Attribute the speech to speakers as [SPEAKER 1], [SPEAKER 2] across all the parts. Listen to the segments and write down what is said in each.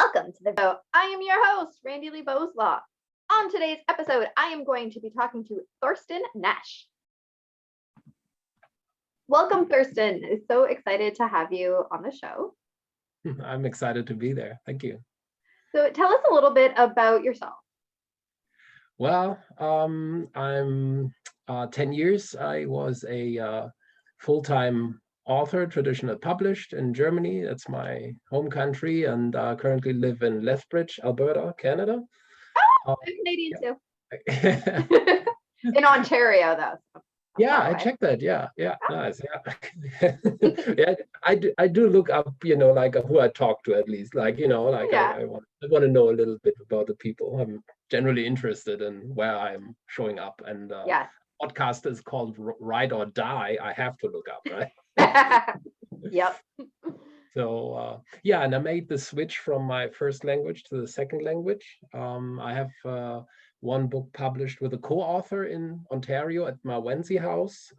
[SPEAKER 1] Welcome to the show. I am your host, Randi-lee. On today's episode, I am going to be talking to Thorsten Nesch. Welcome, Thorsten. I'm so excited to have you on the show.
[SPEAKER 2] I'm excited to be there. Thank you.
[SPEAKER 1] So tell us a little bit about yourself.
[SPEAKER 2] Well, I'm 10 years. I was a full-time author, traditional published in Germany. That's my home country, and currently live in Lethbridge, Alberta, Canada.
[SPEAKER 1] I'm Canadian too.
[SPEAKER 2] Yeah.
[SPEAKER 1] In Ontario, though.
[SPEAKER 2] Yeah, I checked that. Yeah, nice. Yeah, yeah. I do look up, like who I talk to at least. Like,
[SPEAKER 1] Yeah.
[SPEAKER 2] I want to know a little bit about the people. I'm generally interested in where I'm showing up, and
[SPEAKER 1] Yes.
[SPEAKER 2] podcast is called Ride or Die. I have to look up, right?
[SPEAKER 1] Yep.
[SPEAKER 2] So yeah, and I made the switch from my first language to the second language. I have one book published with a co-author in Ontario at my Wensi house.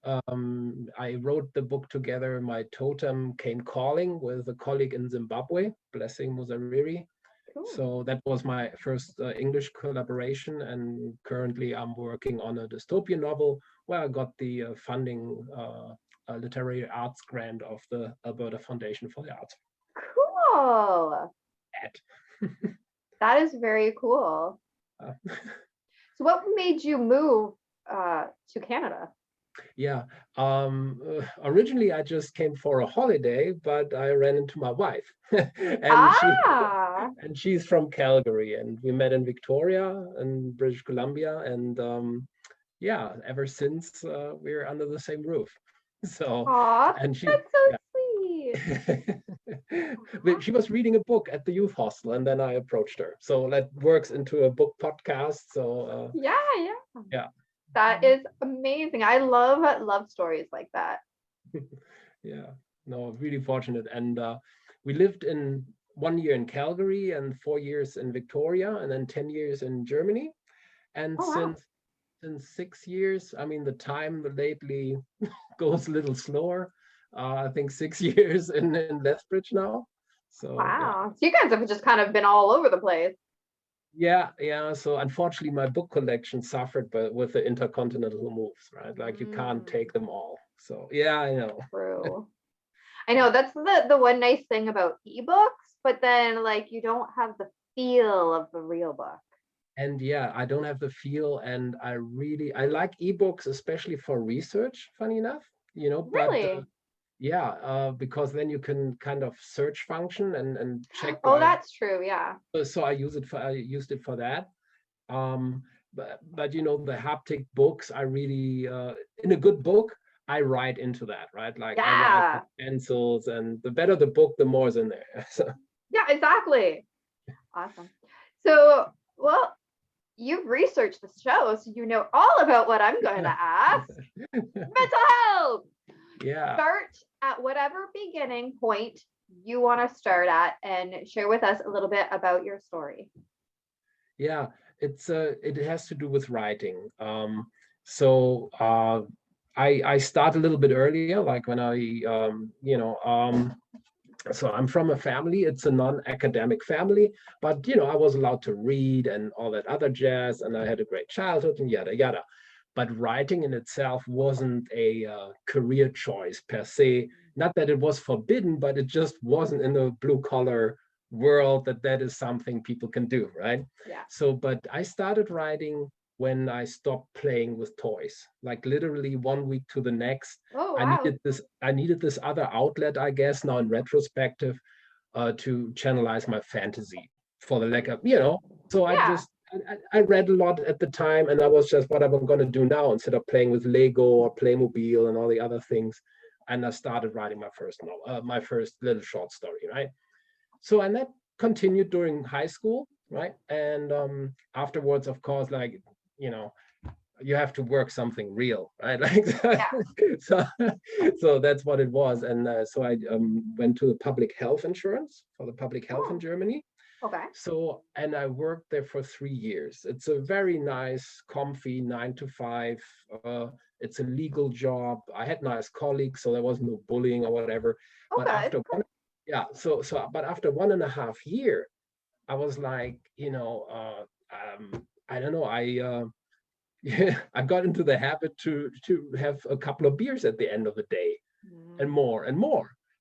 [SPEAKER 2] I wrote the book together, My Totem Came Calling, with a colleague in Zimbabwe, Blessing Muzariri.
[SPEAKER 1] Cool.
[SPEAKER 2] So that was my first English collaboration, and currently I'm working on a dystopian novel where I got the funding literary arts grant of the Alberta Foundation for the Arts.
[SPEAKER 1] Cool. That is very cool. So what made you move to Canada?
[SPEAKER 2] Yeah, originally I just came for a holiday, but I ran into my wife, and she's from Calgary, and we met in Victoria in British Columbia, and yeah, ever since we're under the same roof. So, and she,
[SPEAKER 1] that's so sweet.
[SPEAKER 2] But she was reading a book at the youth hostel, and then I approached her. So that works into a book podcast. So
[SPEAKER 1] yeah. That is amazing. I love stories like that.
[SPEAKER 2] Yeah, no, really fortunate. And we lived in 1 year in Calgary and 4 years in Victoria, and then 10 years in Germany. And since 6 years, I mean, the time lately goes a little slower. I think 6 years in Lethbridge now. So
[SPEAKER 1] wow.
[SPEAKER 2] Yeah.
[SPEAKER 1] So you guys have just kind of been all over the place.
[SPEAKER 2] Yeah. So unfortunately, my book collection suffered, but with the intercontinental moves, right? Like you can't take them all. So yeah, I know.
[SPEAKER 1] True. I know that's the one nice thing about ebooks, but then like you don't have the feel of the real book.
[SPEAKER 2] And yeah, I don't have the feel, and I like ebooks, especially for research, funny enough,
[SPEAKER 1] Really?
[SPEAKER 2] but yeah, because then you can kind of search function and check.
[SPEAKER 1] Oh, that's true. Yeah.
[SPEAKER 2] So I used it for that. But the haptic books, I really in a good book, I write into that, right? Like I write with pencils, and the better the book, the more is in there. So.
[SPEAKER 1] Yeah, exactly. Awesome. So, well, you've researched the show, so you know all about what I'm going to ask. Mental health.
[SPEAKER 2] Yeah.
[SPEAKER 1] Start at whatever beginning point you want to start at and share with us a little bit about your story.
[SPEAKER 2] Yeah, it has to do with writing. So I start a little bit earlier, like when so I'm from a family, it's a non-academic family, but I was allowed to read and all that other jazz, and I had a great childhood and yada yada. But writing in itself wasn't a career choice per se. Not that it was forbidden, but it just wasn't in the blue collar world that is something people can do, right?
[SPEAKER 1] Yeah.
[SPEAKER 2] So, but I started writing when I stopped playing with toys, like literally 1 week to the next.
[SPEAKER 1] Oh, wow.
[SPEAKER 2] I needed this other outlet, I guess, now in retrospective, to channelize my fantasy for the lack of, so I read a lot at the time, and I was just, what am I going to do now instead of playing with Lego or Playmobil and all the other things? And I started writing my first novel, my first little short story, right? So, and that continued during high school, right? And afterwards, of course, like, you have to work something real, right? Like, so that's what it was. And so I went to the public health insurance for the public health in Germany.
[SPEAKER 1] Okay.
[SPEAKER 2] So, and I worked there for 3 years. It's a very nice, comfy 9 to 5. It's a legal job. I had nice colleagues, so there was no bullying or whatever.
[SPEAKER 1] Okay.
[SPEAKER 2] But yeah. So, but after 1.5 years, I was like, I don't know. Yeah, I got into the habit to have a couple of beers at the end of the day, and more,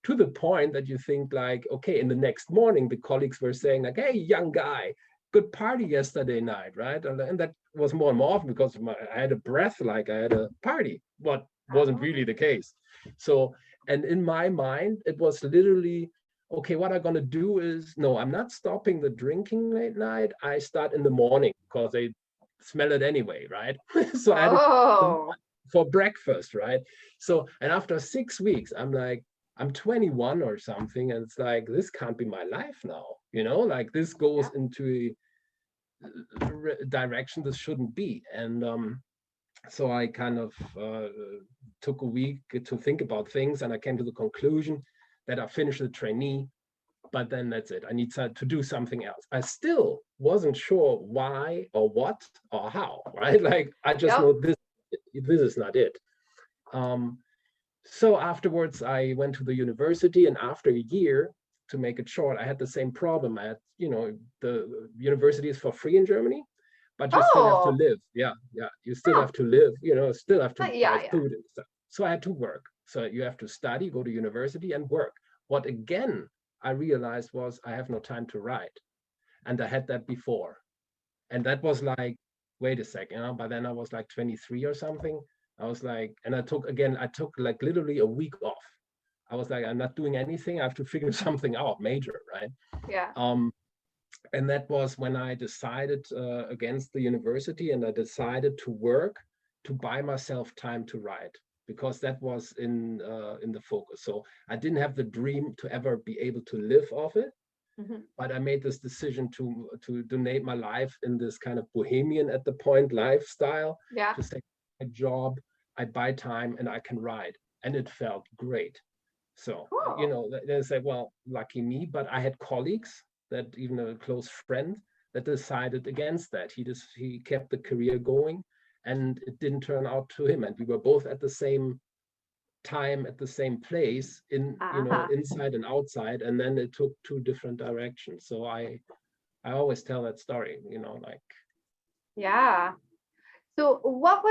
[SPEAKER 2] to the point that you think like, okay, in the next morning, the colleagues were saying like, hey, young guy, good party yesterday night, right? And that was more and more often because I had a breath like I had a party, what wasn't
[SPEAKER 1] Oh,
[SPEAKER 2] really the case. So, and in my mind, it was literally, okay, what I'm gonna do is, no, I'm not stopping the drinking late night. I start in the morning because they smell it anyway, right? So I had it
[SPEAKER 1] oh,
[SPEAKER 2] for breakfast, right? So, and after 6 weeks, I'm like, I'm 21 or something, and it's like, this can't be my life now, like this
[SPEAKER 1] yeah.
[SPEAKER 2] goes into a direction this shouldn't be. And so I kind of took a week to think about things, and I came to the conclusion that I finished the trainee, but then that's it. I need to do something else. I still wasn't sure why or what or how, right? Like I just
[SPEAKER 1] Yep.
[SPEAKER 2] know this is not it. Um, so afterwards, I went to the university, and after a year, to make it short, I had the same problem. I had, the university is for free in Germany, but you still have to
[SPEAKER 1] Oh,
[SPEAKER 2] live. Yeah, yeah, you still
[SPEAKER 1] huh.
[SPEAKER 2] have to live. Still have to buy
[SPEAKER 1] Yeah, yeah.
[SPEAKER 2] food and stuff. So I had to work. So you have to study, go to university, and work. What again I realized was I have no time to write, and I had that before, and that was like, wait a second, by then I was like 23 or something. I was like, and I took like literally a week off. I was like, I'm not doing anything, I have to figure something out major, right?
[SPEAKER 1] Yeah.
[SPEAKER 2] um and that was when I decided against the university, and I decided to work to buy myself time to write, because that was in the focus. So I didn't have the dream to ever be able to live off it,
[SPEAKER 1] Mhm.
[SPEAKER 2] but I made this decision to donate my life in this kind of bohemian at the point lifestyle,
[SPEAKER 1] Yeah.
[SPEAKER 2] to say a job, I buy time and I can ride, and it felt great. So
[SPEAKER 1] Cool.
[SPEAKER 2] they say, well, lucky me, but I had colleagues, that even a close friend, that decided against that. He kept the career going, and it didn't turn out to him, and we were both at the same time at the same place,
[SPEAKER 1] Uh-huh.
[SPEAKER 2] inside and outside, and then it took two different directions. So I always tell that story, like,
[SPEAKER 1] Yeah. So what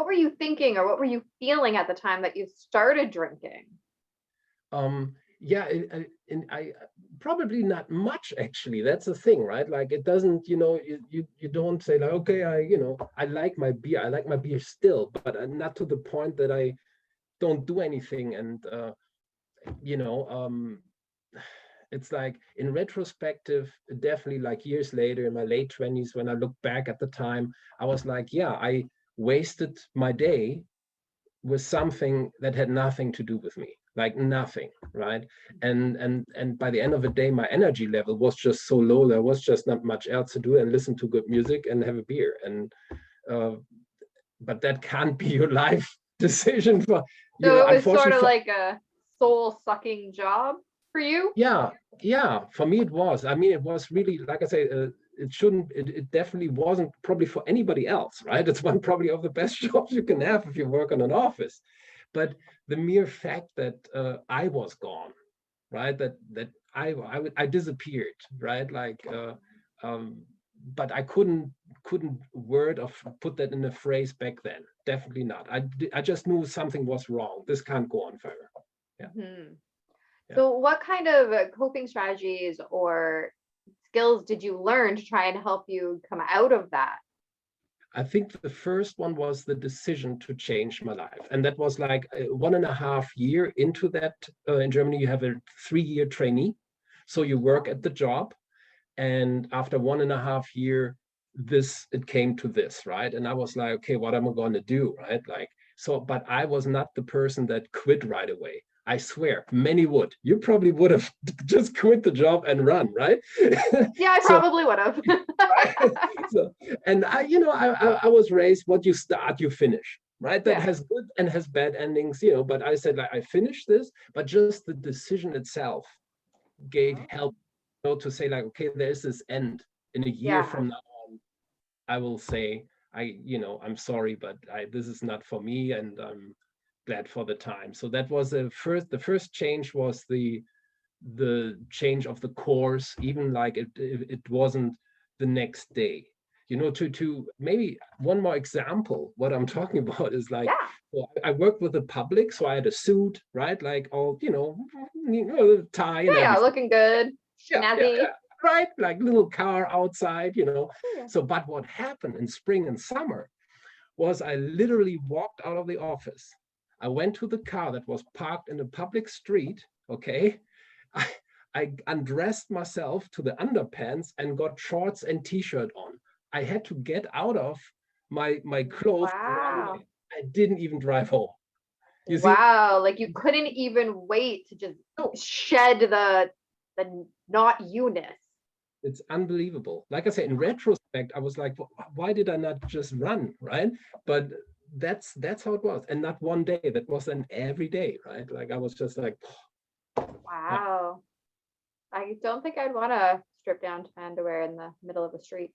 [SPEAKER 1] were you thinking or what were you feeling at the time that you started drinking?
[SPEAKER 2] yeah, and I probably not much, actually. That's the thing, right? Like, it doesn't, you don't say like, okay, I like my beer, still, but not to the point that I don't do anything. And you know um it's like, in retrospective, definitely, like years later in my late 20s, when I look back at the time, I was like, yeah, I wasted my day with something that had nothing to do with me, like nothing, right? And by the end of the day, my energy level was just so low, there was just not much else to do and listen to good music and have a beer. And uh, but that can't be your life decision for,
[SPEAKER 1] So it was sort
[SPEAKER 2] unfortunately
[SPEAKER 1] of
[SPEAKER 2] for,
[SPEAKER 1] like a soul sucking job for you?
[SPEAKER 2] yeah, yeah, for me it was. I mean, it was really, like I say, it shouldn't, it definitely wasn't probably for anybody else, right? It's one probably of the best jobs you can have if you work in an office. But the mere fact that I was gone, right? That I disappeared, right? Like, um, but I couldn't word of put that in a phrase back then. Definitely not. I just knew something was wrong. This can't go on forever. Yeah,
[SPEAKER 1] Mhm.
[SPEAKER 2] yeah.
[SPEAKER 1] So what kind of coping strategies or skills did you learn to try and help you come out of that?
[SPEAKER 2] I think the first one was the decision to change my life. And that was like 1.5 year into that. In Germany, you have a 3-year trainee. So you work
[SPEAKER 1] Oh,
[SPEAKER 2] at the job. And after 1.5 year, it came to this, right? And I was like, okay, what am I going to do, right? Like, so, but I was not the person that quit right away. I swear, many would. You probably would have just quit the job and run, right?
[SPEAKER 1] yeah, I
[SPEAKER 2] So,
[SPEAKER 1] probably would have.
[SPEAKER 2] right? So, and I was raised, what you start, you finish, right? That
[SPEAKER 1] Yeah.
[SPEAKER 2] has good and has bad endings, but I said, like, I finished this, but just the decision itself gave
[SPEAKER 1] Oh,
[SPEAKER 2] help, to say like, okay, there's this end. In a year
[SPEAKER 1] yeah.
[SPEAKER 2] from now on, I will say, I'm sorry, but this is not for me, and I'm glad for the time. So that was the first change, was the change of the course, even like it wasn't the next day. You know, to maybe one more example, what I'm talking about is like,
[SPEAKER 1] Yeah.
[SPEAKER 2] well, I worked with the public, so I had a suit, right? Like all, tie and
[SPEAKER 1] Yeah,
[SPEAKER 2] everything.
[SPEAKER 1] looking good.
[SPEAKER 2] Yeah,
[SPEAKER 1] Snazzy.
[SPEAKER 2] right? Like little car outside, you know.
[SPEAKER 1] Yeah.
[SPEAKER 2] So, but what happened in spring and summer was I literally walked out of the office. I went to the car that was parked in a public street, okay? I, I undressed myself to the underpants and got shorts and t-shirt on. I had to get out of my clothes right
[SPEAKER 1] Wow.
[SPEAKER 2] away. I didn't even drive home. You see?
[SPEAKER 1] Wow. Like you couldn't even wait to just
[SPEAKER 2] No,
[SPEAKER 1] shed the not you-ness.
[SPEAKER 2] it's unbelievable. Like I said, in retrospect, I was like, why did I not just run, right? But that's how it was, and not one day. That was an every day, right? Like I was just like, yeah,
[SPEAKER 1] Wow. I don't think I'd want to strip down to underwear in the middle of the street.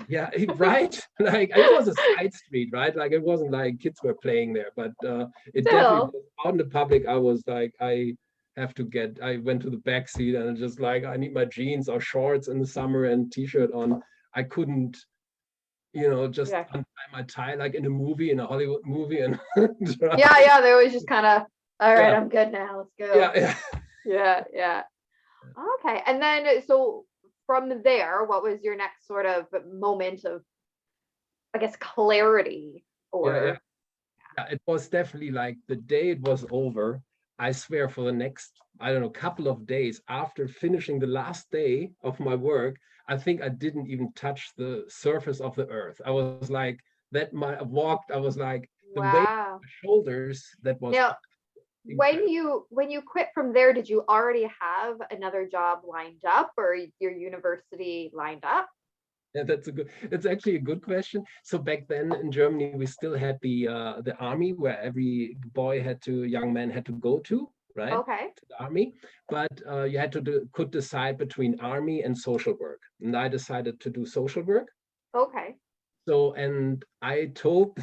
[SPEAKER 2] yeah, right. Like it was a side street, right? Like it wasn't like kids were playing there, but it definitely
[SPEAKER 1] Still.
[SPEAKER 2] was out in the public. I was like, I went to the back seat and just like, I need my jeans or shorts in the summer and t-shirt on. I couldn't, just
[SPEAKER 1] Yeah.
[SPEAKER 2] untie my tie like in a movie, in a Hollywood movie, and
[SPEAKER 1] Yeah, yeah. They always just kind of, all right,
[SPEAKER 2] yeah,
[SPEAKER 1] I'm good now. Let's go.
[SPEAKER 2] yeah.
[SPEAKER 1] Yeah, yeah. Okay. And then so from there, what was your next sort of moment of, I guess, clarity
[SPEAKER 2] Yeah.
[SPEAKER 1] or
[SPEAKER 2] Yeah, it was definitely like the day it was over. I swear for the next, I don't know, couple of days after finishing the last day of my work, I think I didn't even touch the surface of the earth. I was like, I walked, I was like, the weight
[SPEAKER 1] wow.
[SPEAKER 2] on my shoulders, that was
[SPEAKER 1] Now,
[SPEAKER 2] incredible.
[SPEAKER 1] when you quit from there, did you already have another job lined up or your university lined up?
[SPEAKER 2] Yeah, it's actually a good question. So back then in Germany, we still had the army where every young man had to go to, right?
[SPEAKER 1] Okay.
[SPEAKER 2] To the army. But you could decide between army and social work. And I decided to do social work.
[SPEAKER 1] Okay.
[SPEAKER 2] So, and I told,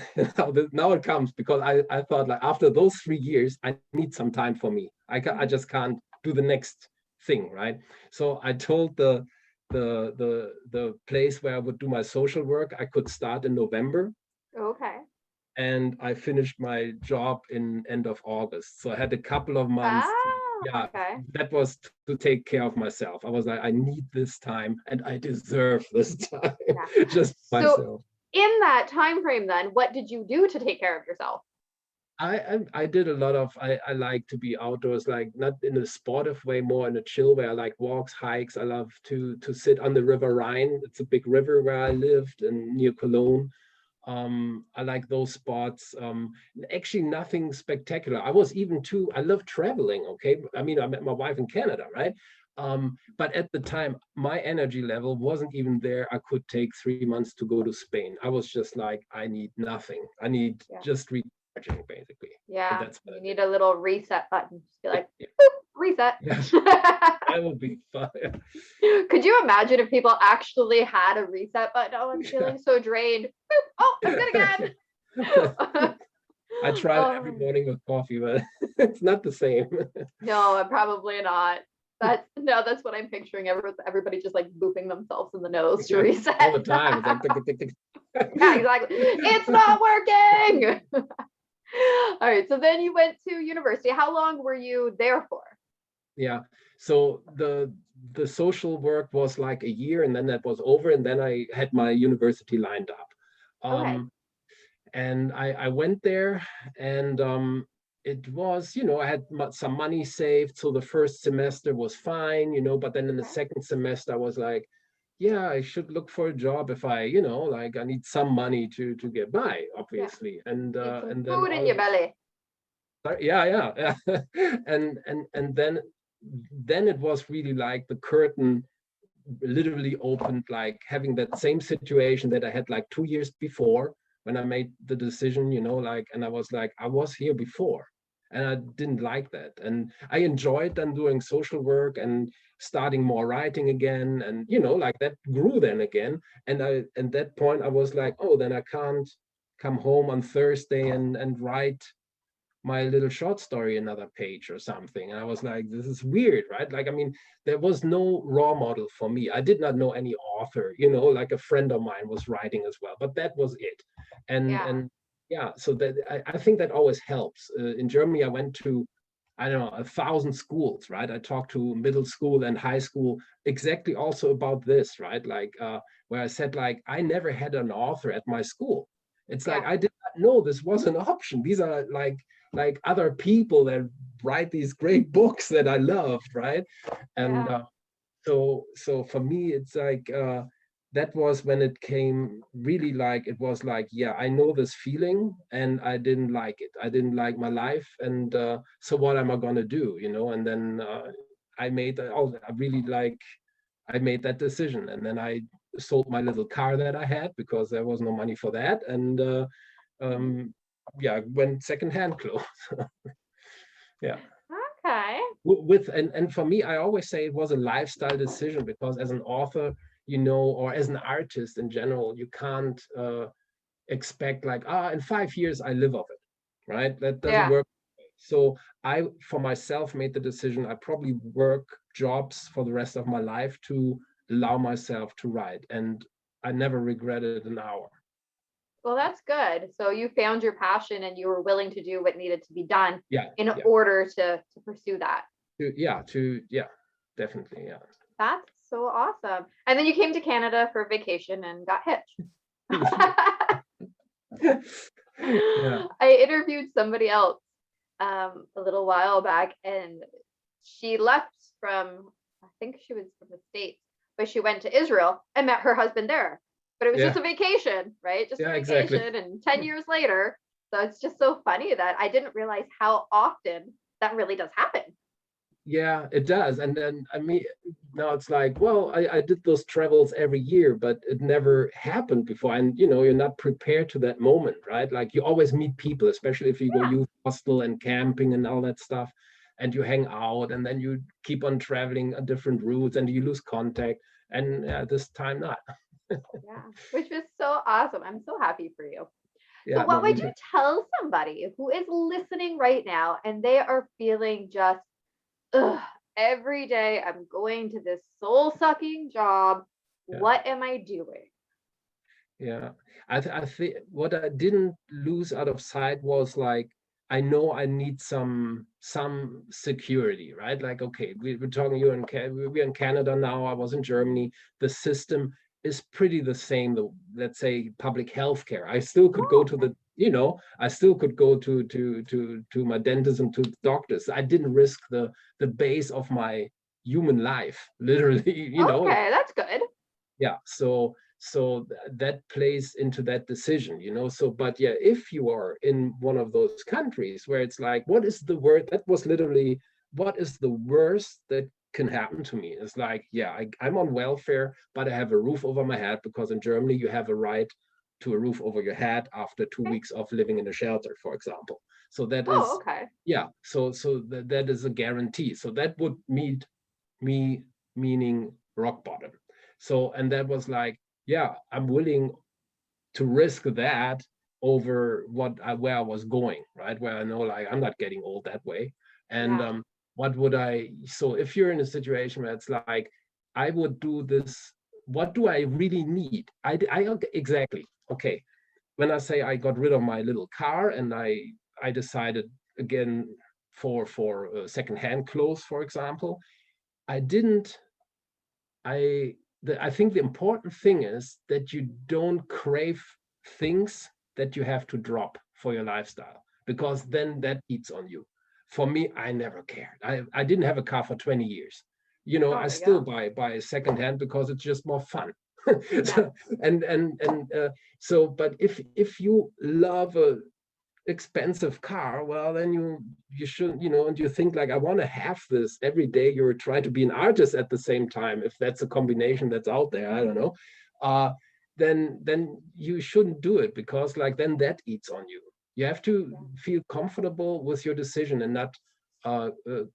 [SPEAKER 2] now it comes because I thought like after those 3 years, I need some time for me. I
[SPEAKER 1] Mhm.
[SPEAKER 2] just can't do the next thing, right? So I told the place where I would do my social work, I could start in November,
[SPEAKER 1] Okay.
[SPEAKER 2] and I finished my job in end of August. So I had a couple of months to,
[SPEAKER 1] Ah,
[SPEAKER 2] yeah,
[SPEAKER 1] okay.
[SPEAKER 2] that was to take care of myself. I was like, I need this time and I deserve this time
[SPEAKER 1] Yeah.
[SPEAKER 2] just
[SPEAKER 1] So
[SPEAKER 2] myself.
[SPEAKER 1] in that time frame then, what did you do to take care of yourself?
[SPEAKER 2] I did a lot of I like to be outdoors, like not in a sportive way, more in a chill way. I like walks, hikes. I love to sit on the River Rhine. It's a big river where I lived and near Cologne. I like those spots. Actually nothing spectacular. I love traveling, okay? I mean, I met my wife in Canada, right? But at the time, my energy level wasn't even there. I could take 3 months to go to Spain. I was just like, I need nothing. I need
[SPEAKER 1] Yeah.
[SPEAKER 2] just recharging, basically. And
[SPEAKER 1] Yeah.
[SPEAKER 2] that's what
[SPEAKER 1] You
[SPEAKER 2] I did.
[SPEAKER 1] need a little reset button. Just be
[SPEAKER 2] Yeah,
[SPEAKER 1] like,
[SPEAKER 2] yeah,
[SPEAKER 1] boop, reset.
[SPEAKER 2] yeah. That would be fun.
[SPEAKER 1] Could you imagine if people actually had a reset button? Oh, I'm feeling so drained. Boop. Oh, I'm good again.
[SPEAKER 2] I try it every
[SPEAKER 1] Oh,
[SPEAKER 2] morning with coffee, but it's not the same.
[SPEAKER 1] no, probably not. That's what I'm picturing. Everybody just like booping themselves in the nose to
[SPEAKER 2] Yeah, all
[SPEAKER 1] reset.
[SPEAKER 2] the time. It's like tick, tick, tick, tick.
[SPEAKER 1] Yeah, exactly. It's not working. All right. So then you went to university. How long were you there for?
[SPEAKER 2] Yeah. So the social work was like a year, and then that was over, and then I had my university lined up.
[SPEAKER 1] Okay.
[SPEAKER 2] And I went there, and it was, I had some money saved, so the first semester was fine, but then in the
[SPEAKER 1] Okay.
[SPEAKER 2] second semester I was like, yeah, I should look for a job if I, like I need some money to get by,
[SPEAKER 1] Yeah.
[SPEAKER 2] obviously.
[SPEAKER 1] Need some
[SPEAKER 2] And then
[SPEAKER 1] food in
[SPEAKER 2] all of
[SPEAKER 1] your
[SPEAKER 2] a
[SPEAKER 1] belly.
[SPEAKER 2] yeah. And then it was really like the curtain literally opened, like having that same situation that I had like 2 years before when I made the decision, like, and I was like, I was here before and I didn't like that. And I enjoyed then doing social work and starting more writing again. And, like that grew then again. And at that point I was like, oh, then I can't come home on Thursday and write my little short story another page or something. And I was like, this is weird, right? Like, I mean, there was no role model for me. I did not know any author, like a friend of mine was writing as well, but that was it.
[SPEAKER 1] Yeah.
[SPEAKER 2] And yeah, so that I think that always helps. In Germany, I went to, I don't know, 1,000 schools, right? I talked to middle school and high school exactly also about this, right? Like where I said, like, I never had an author at my school. It's like
[SPEAKER 1] Yeah.
[SPEAKER 2] I did not know this was an option. These are like other people that write these great books that I loved, right? And
[SPEAKER 1] Yeah.
[SPEAKER 2] so for me, it's like that was when it came really like it was like, yeah, I know this feeling and I didn't like it. I didn't like my life, and so what am I gonna do, And then I made I really like I made that decision, and then I sold my little car that I had because there was no money for that, and um, yeah, went secondhand clothes. Yeah.
[SPEAKER 1] Okay.
[SPEAKER 2] With and for me, I always say it was a lifestyle decision because as an author, or as an artist in general, you can't expect like, in 5 years I live of it, right? That doesn't
[SPEAKER 1] Yeah.
[SPEAKER 2] work. So I, for myself, made the decision I probably work jobs for the rest of my life to allow myself to write, and I never regretted an hour.
[SPEAKER 1] Well, that's good. So you found your passion and you were willing to do what needed to be done
[SPEAKER 2] Yeah,
[SPEAKER 1] in
[SPEAKER 2] yeah,
[SPEAKER 1] order to pursue that.
[SPEAKER 2] yeah, definitely, yeah.
[SPEAKER 1] That's so awesome. And then you came to Canada for vacation and got hitched.
[SPEAKER 2] Yeah.
[SPEAKER 1] I interviewed somebody else a little while back, and she left from, I think she was from the States, but she went to Israel and met her husband there. But it was just
[SPEAKER 2] Yeah,
[SPEAKER 1] a vacation, right? Just a
[SPEAKER 2] yeah, exactly.
[SPEAKER 1] vacation. And 10 years later, so it's just so funny that I didn't realize how often that really does happen.
[SPEAKER 2] Yeah, it does. And then I mean, now it's like, well, I did those travels every year, but it never happened before. And you're not prepared to that moment, right? Like you always meet people, especially if you go
[SPEAKER 1] Yeah.
[SPEAKER 2] youth hostel and camping and all that stuff, and you hang out, and then you keep on traveling on different routes, and you lose contact. And this time not.
[SPEAKER 1] Yeah. Which was so awesome. I'm so happy for you. So,
[SPEAKER 2] Yeah, no,
[SPEAKER 1] what
[SPEAKER 2] me
[SPEAKER 1] would you
[SPEAKER 2] too.
[SPEAKER 1] tell somebody who is listening right now and they are feeling just, ugh, every day I'm going to this soul sucking job?
[SPEAKER 2] Yeah.
[SPEAKER 1] What am I doing?
[SPEAKER 2] Yeah, I think what I didn't lose out of sight was like I know I need some security, right? Like, okay, we're talking we're in Canada now. I was in Germany. The system is pretty the same. Let's say public health care. I still could go
[SPEAKER 1] Oh,
[SPEAKER 2] to
[SPEAKER 1] okay.
[SPEAKER 2] I still could go to my dentist and to the doctors. I didn't risk the base of my human life, literally.
[SPEAKER 1] Okay, that's good.
[SPEAKER 2] Yeah, so that plays into that decision, so but yeah, if you are in one of those countries where it's like, what is the word that was literally, what is the worst that can happen to me? It's like, yeah, I'm on welfare, but I have a roof over my head, because in Germany you have a right to a roof over your head after 2 weeks of living in a shelter, for example. So that
[SPEAKER 1] Oh,
[SPEAKER 2] is,
[SPEAKER 1] okay.
[SPEAKER 2] yeah, so that is a guarantee. So that would meet me, meaning rock bottom. So, and that was like, yeah, I'm willing to risk that over where I was going, right? Where I know, like, I'm not getting old that way. And
[SPEAKER 1] Yeah.
[SPEAKER 2] what would I, so if you're in a situation where it's like, I would do this, what do I really need? Exactly. Okay. When I say I got rid of my little car and I decided again for secondhand clothes, for example, I didn't I think the important thing is that you don't crave things that you have to drop for your lifestyle, because then that eats on you. For me, I never cared. I didn't have a car for 20 years. I
[SPEAKER 1] Oh,
[SPEAKER 2] still
[SPEAKER 1] yeah.
[SPEAKER 2] buy secondhand because it's just more fun.
[SPEAKER 1] Yeah.
[SPEAKER 2] So, so, but if you love a expensive car, well, then you should, and you think like, I want to have this every day. You're trying to be an artist at the same time, if that's a combination that's out there, I don't know. uh then you shouldn't do it, because like then that eats on you. You have to
[SPEAKER 1] Yeah.
[SPEAKER 2] feel comfortable with your decision and not uh, uh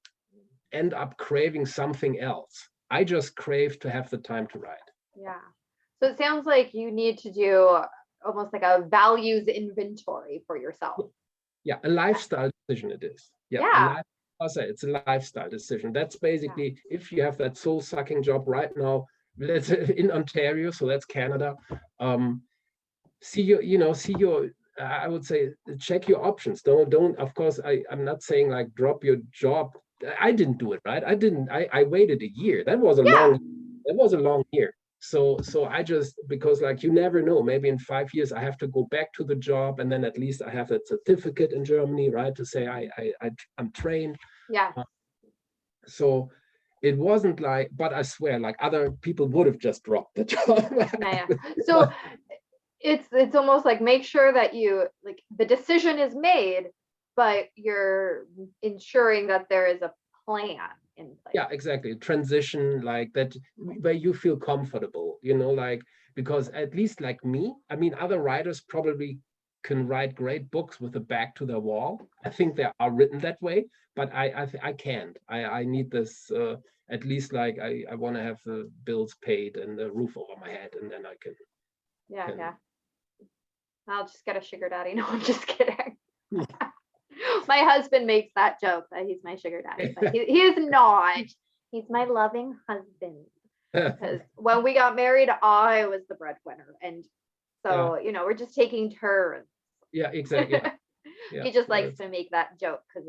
[SPEAKER 2] end up craving something else. I just crave to have the time to write.
[SPEAKER 1] Yeah. So it sounds like you need to do almost like a values inventory for yourself.
[SPEAKER 2] Yeah, a lifestyle decision it is. Yeah,
[SPEAKER 1] Yeah.
[SPEAKER 2] I'll say it's a lifestyle decision. That's basically if you have that soul-sucking job right now, let's in Ontario, so that's Canada. See your I would say check your options. Don't of course I'm not saying like drop your job. I didn't do it, right? I waited a year. That was a long year. So I just, because like you never know, maybe in 5 years I have to go back to the job, and then at least I have that certificate in Germany, right? To say I'm trained.
[SPEAKER 1] Yeah.
[SPEAKER 2] So it wasn't like, but I swear, like other people would have just dropped the job.
[SPEAKER 1] Yeah. So it's almost like make sure that you like the decision is made, but you're ensuring that there is a plan in place.
[SPEAKER 2] Yeah, exactly. Transition like that where you feel comfortable, like, because at least like me, I mean, other writers probably can write great books with a back to the wall. I think they are written that way, but I can't. I need this at least like I want to have the bills paid and the roof over my head, and then I can.
[SPEAKER 1] Yeah. I'll just get a sugar daddy. No, I'm just kidding. My husband makes that joke that he's my sugar daddy, but he is not. He's my loving husband. Because when we got married, I was the breadwinner, and so we're just taking turns.
[SPEAKER 2] Yeah, exactly.
[SPEAKER 1] He just likes to make that joke because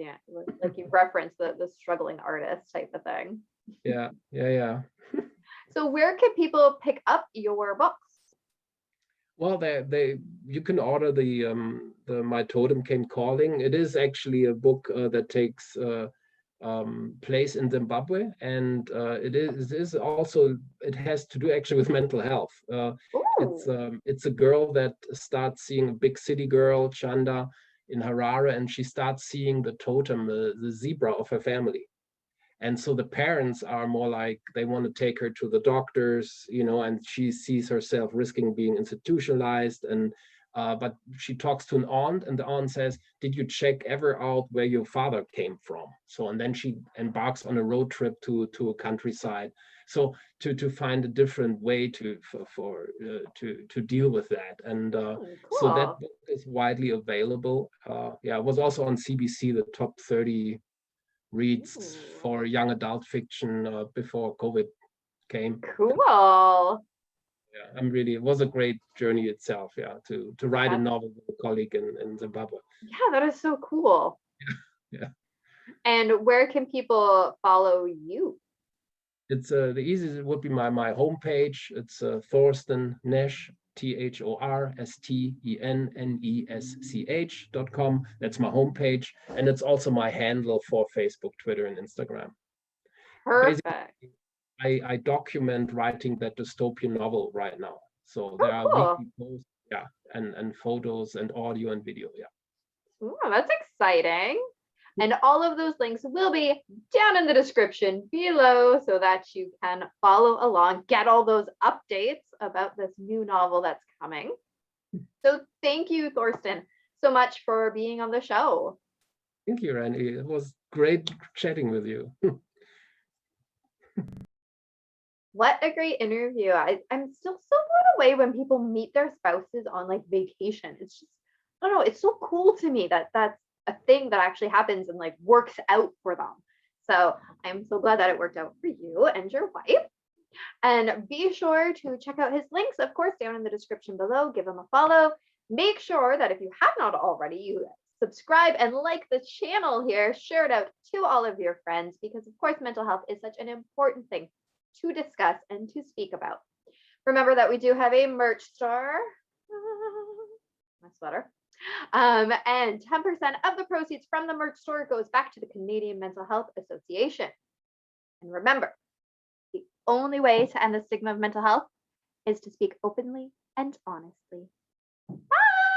[SPEAKER 1] like you referenced the struggling artist type of thing.
[SPEAKER 2] Yeah.
[SPEAKER 1] So where can people pick up your books?
[SPEAKER 2] Well, you can order the My Totem Came Calling. It is actually a book that takes place in Zimbabwe, and it is also, it has to do actually with mental health. It's a girl that starts seeing a big city girl, Chanda, in Harare, and she starts seeing the totem, the zebra of her family. And so the parents are more like, they want to take her to the doctors, and she sees herself risking being institutionalized. And but she talks to an aunt, and the aunt says, did you check ever out where your father came from? So, and then she embarks on a road trip to a countryside. So to find a different way to deal with that. And
[SPEAKER 1] Cool.
[SPEAKER 2] so that book is widely available. It was also on CBC, the top 30 reads for young adult fiction before COVID came.
[SPEAKER 1] Cool.
[SPEAKER 2] Yeah, it was a great journey itself, to write a novel with a colleague in Zimbabwe.
[SPEAKER 1] Yeah, that is so cool.
[SPEAKER 2] Yeah. And
[SPEAKER 1] where can people follow you?
[SPEAKER 2] It's the easiest would be my homepage. It's Thorsten Nesch, THORSTENNESCH.com. That's my homepage, and it's also my handle for Facebook, Twitter, and Instagram.
[SPEAKER 1] Perfect.
[SPEAKER 2] Basically, I document writing that dystopian novel right now. So there are weekly posts, and photos and audio and video.
[SPEAKER 1] Ooh, that's exciting. And all of those links will be down in the description below so that you can follow along, get all those updates about this new novel that's coming. So thank you, Thorsten, so much for being on the show.
[SPEAKER 2] Thank you, Randi. It was great chatting with you.
[SPEAKER 1] What a great interview. I'm still so blown away when people meet their spouses on like vacation. It's just, I don't know, it's so cool to me that that's a thing that actually happens and like works out for them. So I'm so glad that it worked out for you and your wife. And be sure to check out his links, of course, down in the description below. Give him a follow. Make sure that if you have not already, you subscribe and like the channel here. Share it out to all of your friends because, of course, mental health is such an important thing to discuss and to speak about. Remember that we do have a merch store. My sweater. And 10% of the proceeds from the merch store goes back to the Canadian Mental Health Association. And remember, the only way to end the stigma of mental health is to speak openly and honestly. Bye!